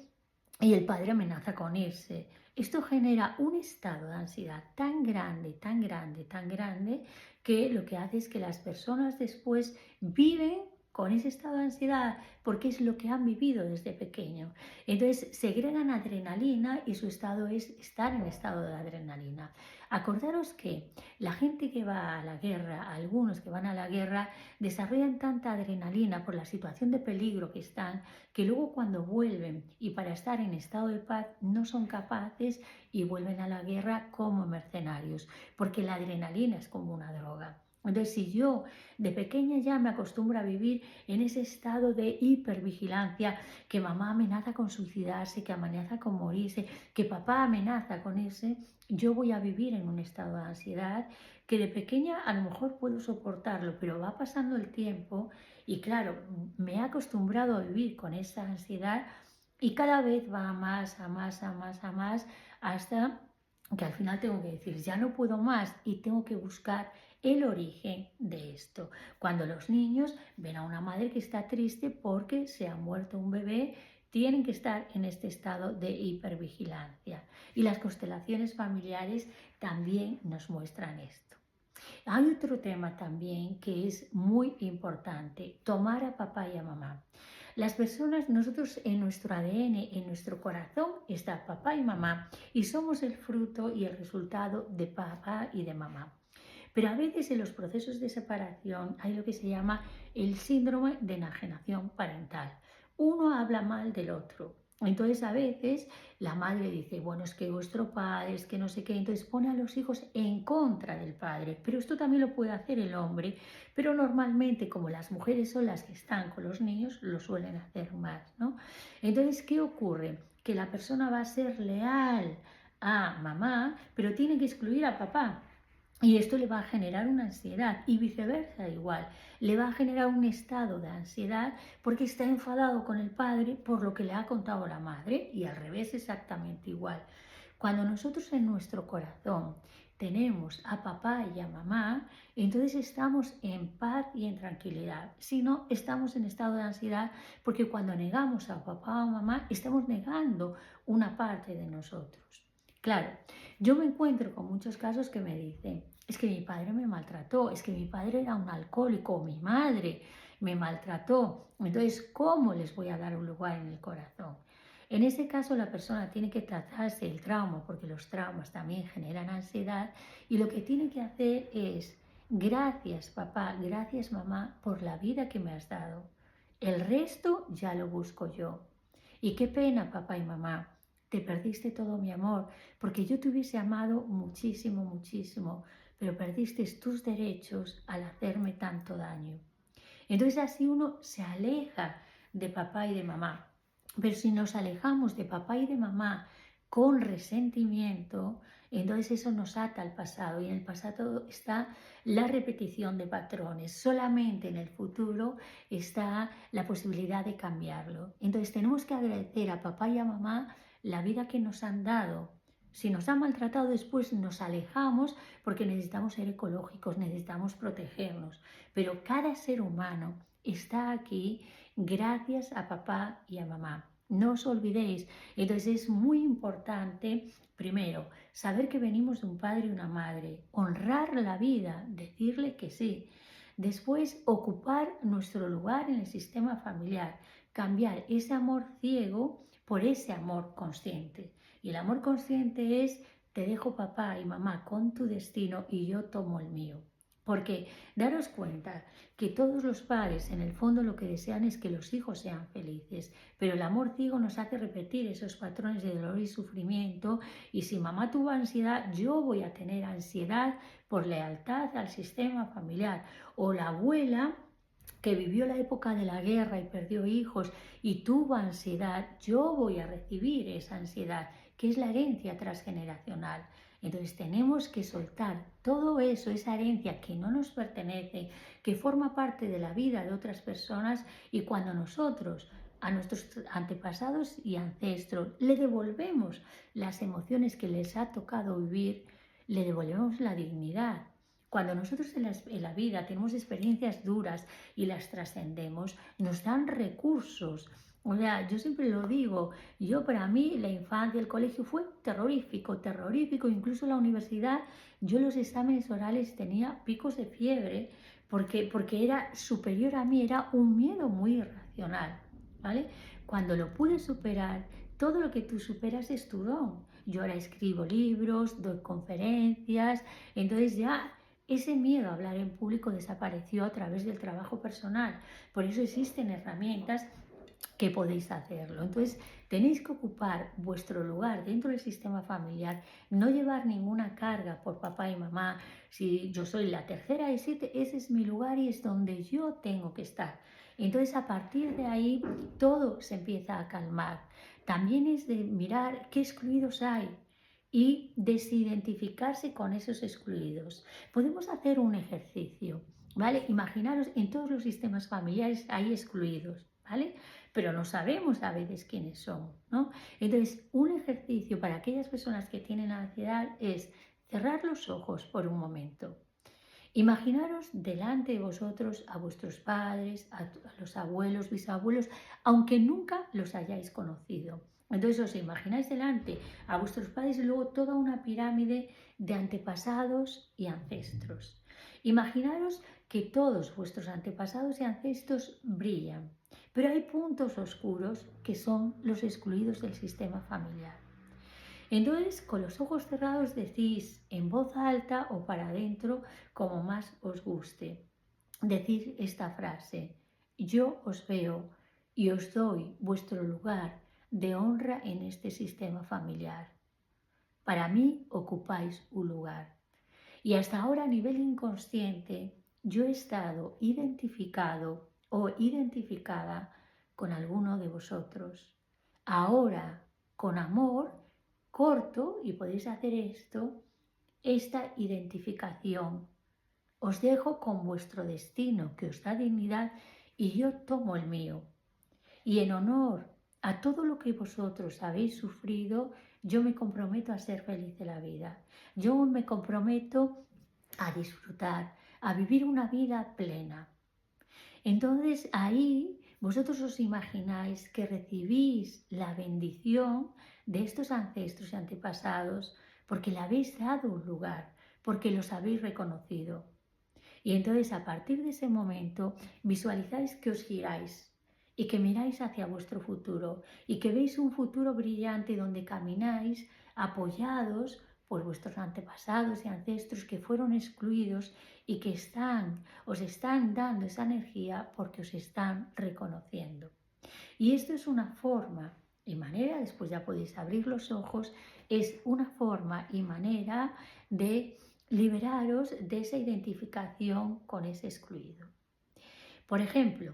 Y el padre amenaza con irse. Esto genera un estado de ansiedad tan grande, tan grande, tan grande, que lo que hace es que las personas después viven con ese estado de ansiedad porque es lo que han vivido desde pequeño. Entonces segregan adrenalina y su estado es estar en estado de adrenalina. Acordaros que la gente que va a la guerra, algunos que van a la guerra, desarrollan tanta adrenalina por la situación de peligro que están, que luego cuando vuelven y para estar en estado de paz no son capaces y vuelven a la guerra como mercenarios, porque la adrenalina es como una droga. Entonces, si yo de pequeña ya me acostumbro a vivir en ese estado de hipervigilancia, que mamá amenaza con suicidarse, que amenaza con morirse, que papá amenaza con irse, yo voy a vivir en un estado de ansiedad que de pequeña a lo mejor puedo soportarlo, pero va pasando el tiempo y claro, me he acostumbrado a vivir con esa ansiedad y cada vez va a más, a más, a más, a más, hasta que al final tengo que decir, ya no puedo más y tengo que buscar el origen de esto. Cuando los niños ven a una madre que está triste porque se ha muerto un bebé, tienen que estar en este estado de hipervigilancia. Y las constelaciones familiares también nos muestran esto. Hay otro tema también que es muy importante: tomar a papá y a mamá. Las personas, nosotros en nuestro ADN, en nuestro corazón está papá y mamá y somos el fruto y el resultado de papá y de mamá. Pero a veces en los procesos de separación hay lo que se llama el síndrome de enajenación parental. Uno habla mal del otro. Entonces a veces la madre dice, bueno, es que vuestro padre, es que no sé qué, entonces pone a los hijos en contra del padre. Pero esto también lo puede hacer el hombre, pero normalmente como las mujeres son las que están con los niños, lo suelen hacer más, ¿no? Entonces, ¿qué ocurre? Que la persona va a ser leal a mamá, pero tiene que excluir a papá. Y esto le va a generar una ansiedad y viceversa igual. Le va a generar un estado de ansiedad porque está enfadado con el padre por lo que le ha contado la madre y al revés exactamente igual. Cuando nosotros en nuestro corazón tenemos a papá y a mamá, entonces estamos en paz y en tranquilidad. Si no, estamos en estado de ansiedad porque cuando negamos a papá o mamá, estamos negando una parte de nosotros. Claro, yo me encuentro con muchos casos que me dicen, es que mi padre me maltrató, es que mi padre era un alcohólico, mi madre me maltrató. Entonces, ¿cómo les voy a dar un lugar en el corazón? En ese caso, la persona tiene que tratarse el trauma, porque los traumas también generan ansiedad, y lo que tiene que hacer es, gracias papá, gracias mamá por la vida que me has dado. El resto ya lo busco yo. Y qué pena, papá y mamá, te perdiste todo mi amor, porque yo te hubiese amado muchísimo, muchísimo, pero perdiste tus derechos al hacerme tanto daño. Entonces así uno se aleja de papá y de mamá. Pero si nos alejamos de papá y de mamá con resentimiento, entonces eso nos ata al pasado y en el pasado está la repetición de patrones. Solamente en el futuro está la posibilidad de cambiarlo. Entonces tenemos que agradecer a papá y a mamá la vida que nos han dado. Si nos han maltratado después nos alejamos porque necesitamos ser ecológicos, necesitamos protegernos. Pero cada ser humano está aquí gracias a papá y a mamá. No os olvidéis. Entonces es muy importante, primero, saber que venimos de un padre y una madre, honrar la vida, decirle que sí. Después, ocupar nuestro lugar en el sistema familiar, cambiar ese amor ciego por ese amor consciente. Y el amor consciente es, te dejo papá y mamá con tu destino y yo tomo el mío. Porque daros cuenta que todos los padres en el fondo lo que desean es que los hijos sean felices, pero el amor ciego nos hace repetir esos patrones de dolor y sufrimiento y si mamá tuvo ansiedad, yo voy a tener ansiedad por lealtad al sistema familiar o la abuela que vivió la época de la guerra y perdió hijos y tuvo ansiedad, yo voy a recibir esa ansiedad, que es la herencia transgeneracional. Entonces tenemos que soltar todo eso, esa herencia que no nos pertenece, que forma parte de la vida de otras personas y cuando nosotros a nuestros antepasados y ancestros le devolvemos las emociones que les ha tocado vivir, le devolvemos la dignidad. Cuando nosotros en la vida tenemos experiencias duras y las trascendemos, nos dan recursos. O sea, yo siempre lo digo, para mí la infancia, el colegio fue terrorífico, terrorífico, incluso la universidad, yo los exámenes orales tenía picos de fiebre porque era superior a mí, era un miedo muy irracional, ¿vale? Cuando lo pude superar, todo lo que tú superas es tu don. Yo ahora escribo libros, doy conferencias, entonces ya ese miedo a hablar en público desapareció a través del trabajo personal. Por eso existen herramientas que podéis hacerlo. Entonces, tenéis que ocupar vuestro lugar dentro del sistema familiar, no llevar ninguna carga por papá y mamá. Si yo soy la tercera de 7, ese es mi lugar y es donde yo tengo que estar. Entonces, a partir de ahí, todo se empieza a calmar. También es de mirar qué excluidos hay y desidentificarse con esos excluidos. Podemos hacer un ejercicio, ¿vale? Imaginaros, en todos los sistemas familiares hay excluidos, ¿vale? Pero no sabemos a veces quiénes son, ¿no? Entonces, un ejercicio para aquellas personas que tienen ansiedad es cerrar los ojos por un momento. Imaginaros delante de vosotros a vuestros padres, a los abuelos, bisabuelos, aunque nunca los hayáis conocido. Entonces os imagináis delante a vuestros padres y luego toda una pirámide de antepasados y ancestros. Imaginaros que todos vuestros antepasados y ancestros brillan, pero hay puntos oscuros que son los excluidos del sistema familiar. Entonces, con los ojos cerrados decís en voz alta o para adentro, como más os guste. Decid esta frase: yo os veo y os doy vuestro lugar de honra en este sistema familiar. Para mí ocupáis un lugar. Y hasta ahora a nivel inconsciente yo he estado identificado o identificada con alguno de vosotros. Ahora, con amor, corto, y podéis hacer esta identificación. Os dejo con vuestro destino que os da dignidad y yo tomo el mío. Y en honor a todo lo que vosotros habéis sufrido, yo me comprometo a ser feliz de la vida. Yo me comprometo a disfrutar, a vivir una vida plena. Entonces ahí vosotros os imagináis que recibís la bendición de estos ancestros y antepasados porque le habéis dado un lugar, porque los habéis reconocido. Y entonces a partir de ese momento visualizáis que os giráis y que miráis hacia vuestro futuro y que veis un futuro brillante donde camináis apoyados pues vuestros antepasados y ancestros que fueron excluidos y que os están dando esa energía porque os están reconociendo. Y esto es una forma y manera, después ya podéis abrir los ojos, es una forma y manera de liberaros de esa identificación con ese excluido. Por ejemplo,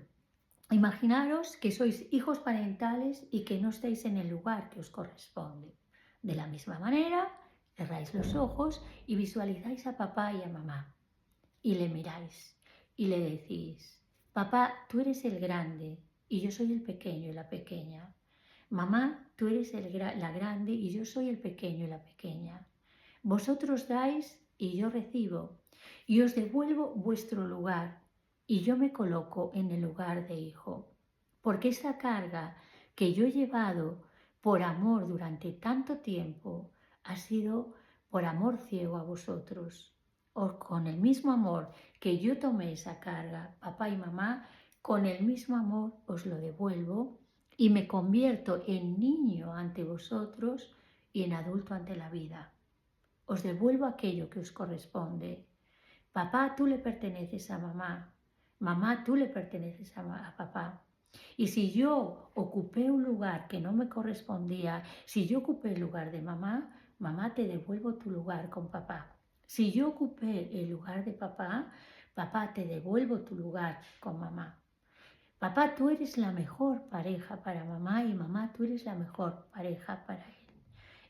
imaginaros que sois hijos parentales y que no estáis en el lugar que os corresponde. De la misma manera, cerráis los ojos y visualizáis a papá y a mamá. Y le miráis y le decís: papá, tú eres el grande y yo soy el pequeño y la pequeña. Mamá, tú eres la grande y yo soy el pequeño y la pequeña. Vosotros dais y yo recibo, y os devuelvo vuestro lugar, y yo me coloco en el lugar de hijo. Porque esta carga que yo he llevado por amor durante tanto tiempo ha sido por amor ciego a vosotros. O con el mismo amor que yo tomé esa carga, papá y mamá, con el mismo amor os lo devuelvo y me convierto en niño ante vosotros y en adulto ante la vida. Os devuelvo aquello que os corresponde. Papá, tú le perteneces a mamá. Mamá, tú le perteneces a papá. Y si yo ocupé un lugar que no me correspondía, si yo ocupé el lugar de mamá, mamá, te devuelvo tu lugar con papá. Si yo ocupé el lugar de papá, papá, te devuelvo tu lugar con mamá. Papá, tú eres la mejor pareja para mamá y mamá, tú eres la mejor pareja para él.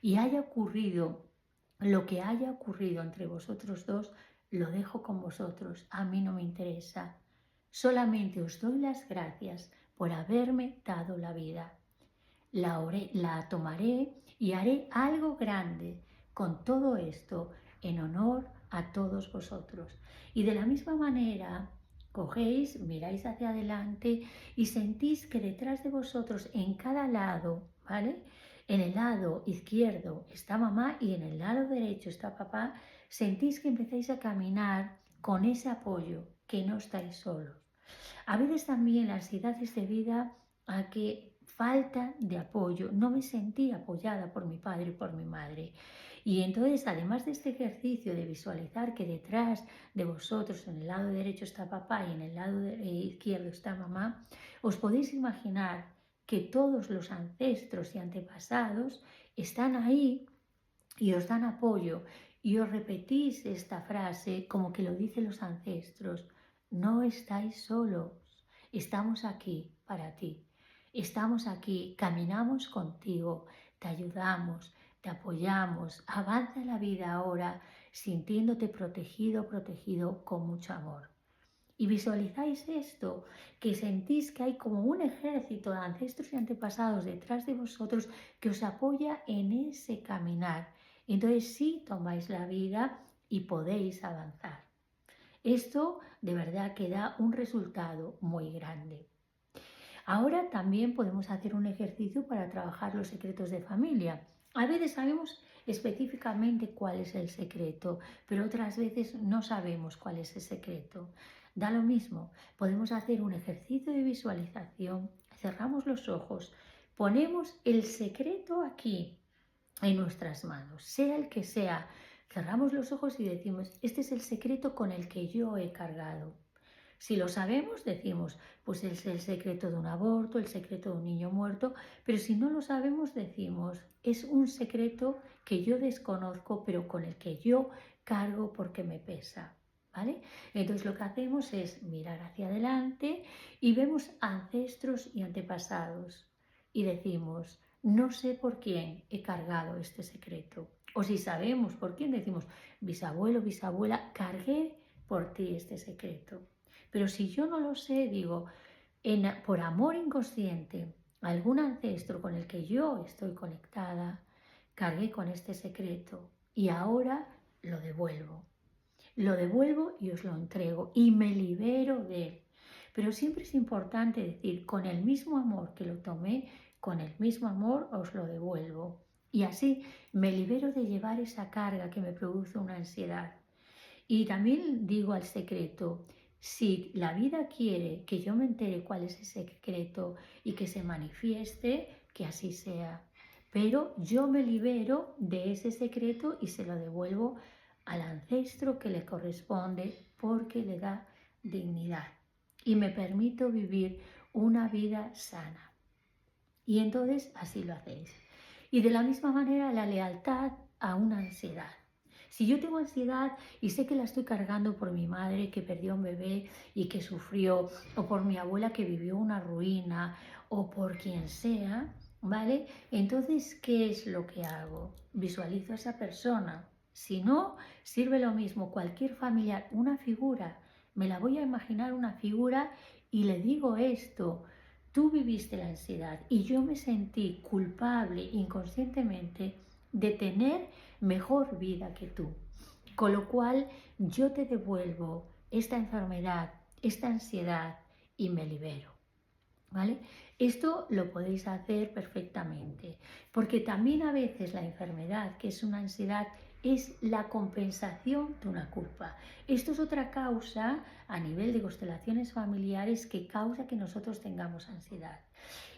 Y haya ocurrido lo que haya ocurrido entre vosotros dos, lo dejo con vosotros. A mí no me interesa. Solamente os doy las gracias por haberme dado la vida. La tomaré y haré algo grande con todo esto en honor a todos vosotros. Y de la misma manera, cogéis, miráis hacia adelante y sentís que detrás de vosotros, en cada lado, ¿vale? En el lado izquierdo está mamá y en el lado derecho está papá. Sentís que empezáis a caminar con ese apoyo, que no estáis solos. A veces también las edades de vida a que falta de apoyo, no me sentí apoyada por mi padre y por mi madre. Y entonces, además de este ejercicio de visualizar que detrás de vosotros, en el lado derecho está papá y en el lado izquierdo está mamá, os podéis imaginar que todos los ancestros y antepasados están ahí y os dan apoyo y os repetís esta frase como que lo dicen los ancestros: no estáis solos, estamos aquí para ti, estamos aquí, caminamos contigo, te ayudamos, te apoyamos, avanza la vida ahora sintiéndote protegido con mucho amor. Y visualizáis esto, que sentís que hay como un ejército de ancestros y antepasados detrás de vosotros que os apoya en ese caminar. Entonces sí tomáis la vida y podéis avanzar. Esto de verdad que da un resultado muy grande. Ahora también podemos hacer un ejercicio para trabajar los secretos de familia. A veces sabemos específicamente cuál es el secreto, pero otras veces no sabemos cuál es el secreto. Da lo mismo, podemos hacer un ejercicio de visualización, cerramos los ojos, ponemos el secreto aquí en nuestras manos, sea el que sea. Cerramos los ojos y decimos: este es el secreto con el que yo he cargado. Si lo sabemos, decimos: pues es el secreto de un aborto, el secreto de un niño muerto, pero si no lo sabemos, decimos: es un secreto que yo desconozco, pero con el que yo cargo porque me pesa. ¿Vale? Entonces lo que hacemos es mirar hacia adelante y vemos ancestros y antepasados y decimos: no sé por quién he cargado este secreto. O si sabemos por quién, decimos: bisabuelo, bisabuela, cargué por ti este secreto. Pero si yo no lo sé, digo, por amor inconsciente, algún ancestro con el que yo estoy conectada, cargué con este secreto y ahora lo devuelvo. Lo devuelvo y os lo entrego y me libero de él. Pero siempre es importante decir: con el mismo amor que lo tomé, con el mismo amor os lo devuelvo. Y así me libero de llevar esa carga que me produce una ansiedad. Y también digo al secreto: si la vida quiere que yo me entere cuál es ese secreto y que se manifieste, que así sea. pero yo me libero de ese secreto y se lo devuelvo al ancestro que le corresponde porque le da dignidad y me permito vivir una vida sana. Y entonces así lo hacéis. Y de la misma manera la lealtad a una ansiedad. Si yo tengo ansiedad y sé que la estoy cargando por mi madre que perdió un bebé y que sufrió, o por mi abuela que vivió una ruina, o por quien sea, ¿vale? Entonces, ¿qué es lo que hago? Visualizo a esa persona. Si no, sirve lo mismo, cualquier familiar, una figura, me la voy a imaginar una figura y le digo esto. Tú viviste la ansiedad y yo me sentí culpable inconscientemente de tener mejor vida que tú. Con lo cual yo te devuelvo esta enfermedad, esta ansiedad y me libero. ¿Vale? Esto lo podéis hacer perfectamente, porque también a veces la enfermedad, que es una ansiedad, es la compensación de una culpa. Esto es otra causa a nivel de constelaciones familiares que causa que nosotros tengamos ansiedad.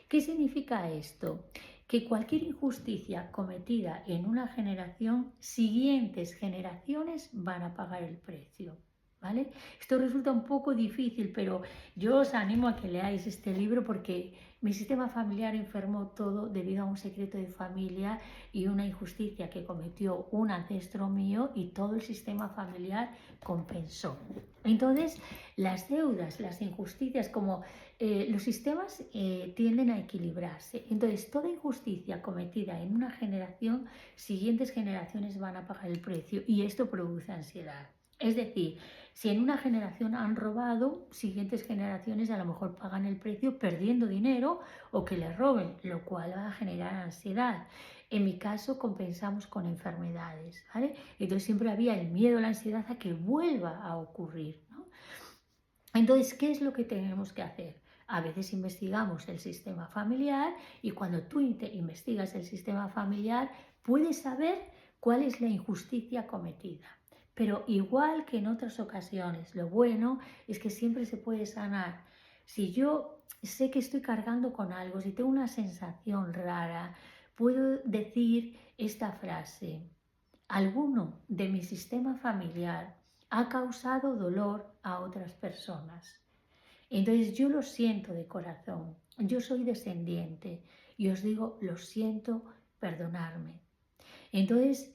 ¿Qué significa esto? Que cualquier injusticia cometida en una generación, siguientes generaciones van a pagar el precio. ¿Vale? Esto resulta un poco difícil, pero yo os animo a que leáis este libro porque mi sistema familiar enfermó todo debido a un secreto de familia y una injusticia que cometió un ancestro mío y todo el sistema familiar compensó. Entonces, las deudas, las injusticias, como los sistemas tienden a equilibrarse. Entonces, toda injusticia cometida en una generación, siguientes generaciones van a pagar el precio y esto produce ansiedad. Es decir, si en una generación han robado, siguientes generaciones a lo mejor pagan el precio perdiendo dinero o que les roben, lo cual va a generar ansiedad. En mi caso compensamos con enfermedades, ¿vale? Entonces siempre había el miedo, la ansiedad a que vuelva a ocurrir, ¿no? Entonces, ¿qué es lo que tenemos que hacer? A veces investigamos el sistema familiar y cuando tú investigas el sistema familiar puedes saber cuál es la injusticia cometida. Pero igual que en otras ocasiones, lo bueno es que siempre se puede sanar. Si yo sé que estoy cargando con algo, si tengo una sensación rara, puedo decir esta frase: alguno de mi sistema familiar ha causado dolor a otras personas. Entonces yo lo siento de corazón, yo soy descendiente y os digo, lo siento, perdonarme. Entonces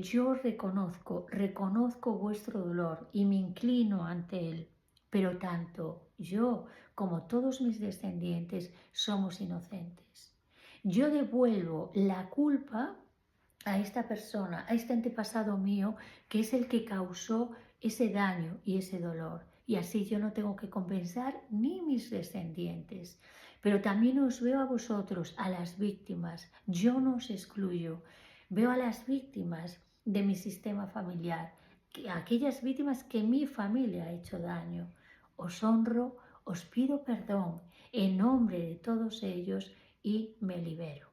yo reconozco vuestro dolor y me inclino ante él, pero tanto yo como todos mis descendientes somos inocentes. Yo devuelvo la culpa a esta persona, a este antepasado mío, que es el que causó ese daño y ese dolor. Y así yo no tengo que compensar ni mis descendientes. Pero también os veo a vosotros, a las víctimas. Yo no os excluyo. Veo a las víctimas de mi sistema familiar, aquellas víctimas que mi familia ha hecho daño. Os honro, os pido perdón en nombre de todos ellos y me libero.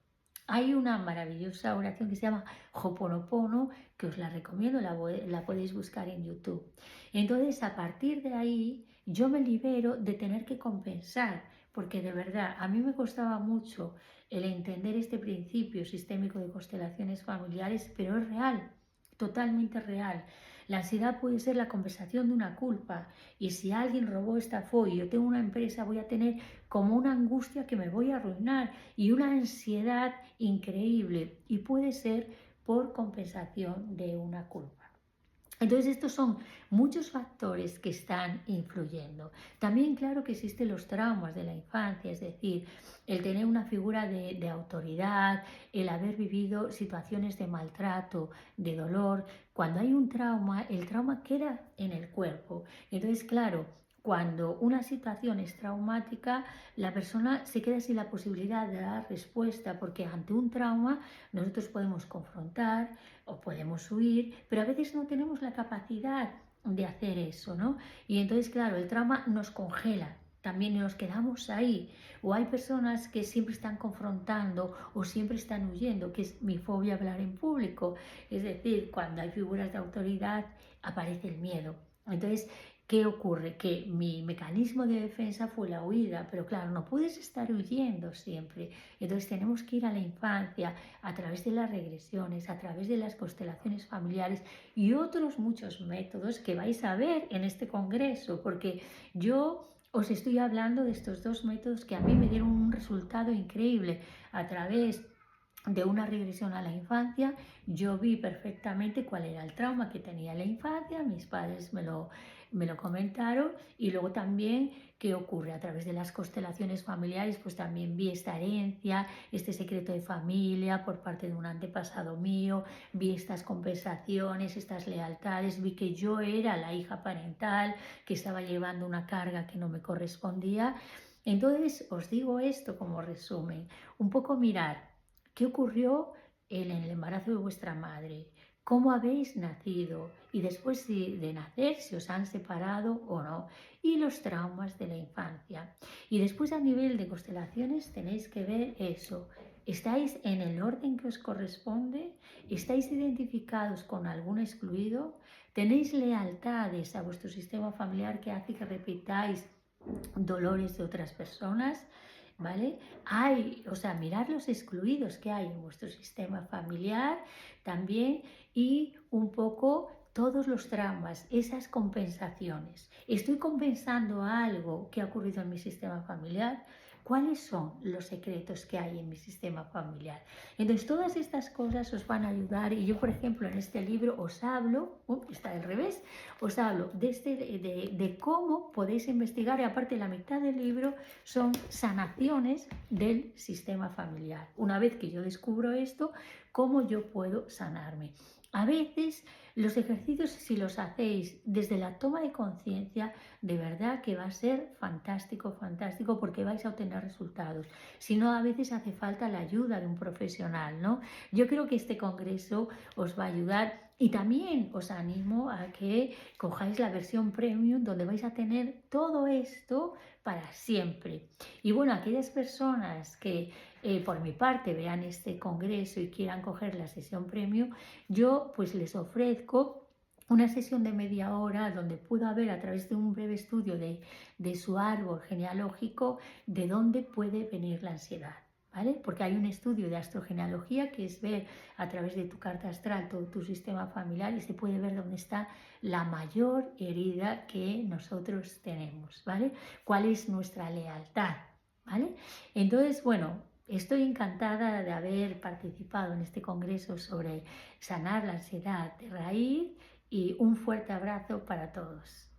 Hay una maravillosa oración que se llama Ho'oponopono, que os la recomiendo, la podéis buscar en YouTube. Entonces, a partir de ahí, yo me libero de tener que compensar, porque de verdad, a mí me costaba mucho el entender este principio sistémico de constelaciones familiares, pero es real, totalmente real. La ansiedad puede ser la compensación de una culpa y si alguien robó, estafó y yo tengo una empresa, voy a tener como una angustia que me voy a arruinar y una ansiedad increíble y puede ser por compensación de una culpa. Entonces estos son muchos factores que están influyendo. También claro que existen los traumas de la infancia, es decir, el tener una figura de autoridad, el haber vivido situaciones de maltrato, de dolor. Cuando hay un trauma, el trauma queda en el cuerpo. Entonces claro, cuando una situación es traumática, la persona se queda sin la posibilidad de dar respuesta porque ante un trauma nosotros podemos confrontar, o podemos huir, pero a veces no tenemos la capacidad de hacer eso, ¿no? Y entonces, claro, el trauma nos congela, también nos quedamos ahí. O hay personas que siempre están confrontando o siempre están huyendo, que es mi fobia a hablar en público. Es decir, cuando hay figuras de autoridad aparece el miedo. Entonces, ¿Qué ocurre? Que mi mecanismo de defensa fue la huida, pero claro, no puedes estar huyendo siempre. Entonces tenemos que ir a la infancia a través de las regresiones, a través de las constelaciones familiares y otros muchos métodos que vais a ver en este congreso, porque yo os estoy hablando de estos dos métodos que a mí me dieron un resultado increíble a través de una regresión a la infancia. Yo vi perfectamente cuál era el trauma que tenía en la infancia, mis padres me lo comentaron, y luego también qué ocurre a través de las constelaciones familiares, pues también vi esta herencia, este secreto de familia por parte de un antepasado mío, vi estas compensaciones, estas lealtades, vi que yo era la hija parental, que estaba llevando una carga que no me correspondía. Entonces os digo esto como resumen, un poco mirar qué ocurrió en el embarazo de vuestra madre, cómo habéis nacido y después de nacer si os han separado o no, y los traumas de la infancia. Y después a nivel de constelaciones tenéis que ver eso. ¿Estáis en el orden que os corresponde? ¿Estáis identificados con algún excluido? ¿Tenéis lealtades a vuestro sistema familiar que hace que repitáis dolores de otras personas? ¿Vale? O sea, mirar los excluidos que hay en vuestro sistema familiar también, y un poco todos los traumas, esas compensaciones. ¿Estoy compensando algo que ha ocurrido en mi sistema familiar? ¿Cuáles son los secretos que hay en mi sistema familiar? Entonces, todas estas cosas os van a ayudar, y yo, por ejemplo, en este libro os hablo, está al revés, os hablo de cómo podéis investigar, y aparte la mitad del libro son sanaciones del sistema familiar. Una vez que yo descubro esto, ¿cómo yo puedo sanarme? A veces los ejercicios, si los hacéis desde la toma de conciencia, de verdad que va a ser fantástico, fantástico, porque vais a obtener resultados. Si no, a veces hace falta la ayuda de un profesional, ¿no? Yo creo que este congreso os va a ayudar, y también os animo a que cojáis la versión premium, donde vais a tener todo esto para siempre. Y bueno, aquellas personas que por mi parte vean este congreso y quieran coger la sesión premium, yo pues les ofrezco una sesión de media hora donde puedo ver a través de un breve estudio de su árbol genealógico de dónde puede venir la ansiedad. ¿Vale? Porque hay un estudio de astrogenealogía que es ver a través de tu carta astral todo tu sistema familiar, y se puede ver dónde está la mayor herida que nosotros tenemos, ¿vale? ¿Cuál es nuestra lealtad? ¿Vale? Entonces, bueno, estoy encantada de haber participado en este congreso sobre sanar la ansiedad de raíz, y un fuerte abrazo para todos.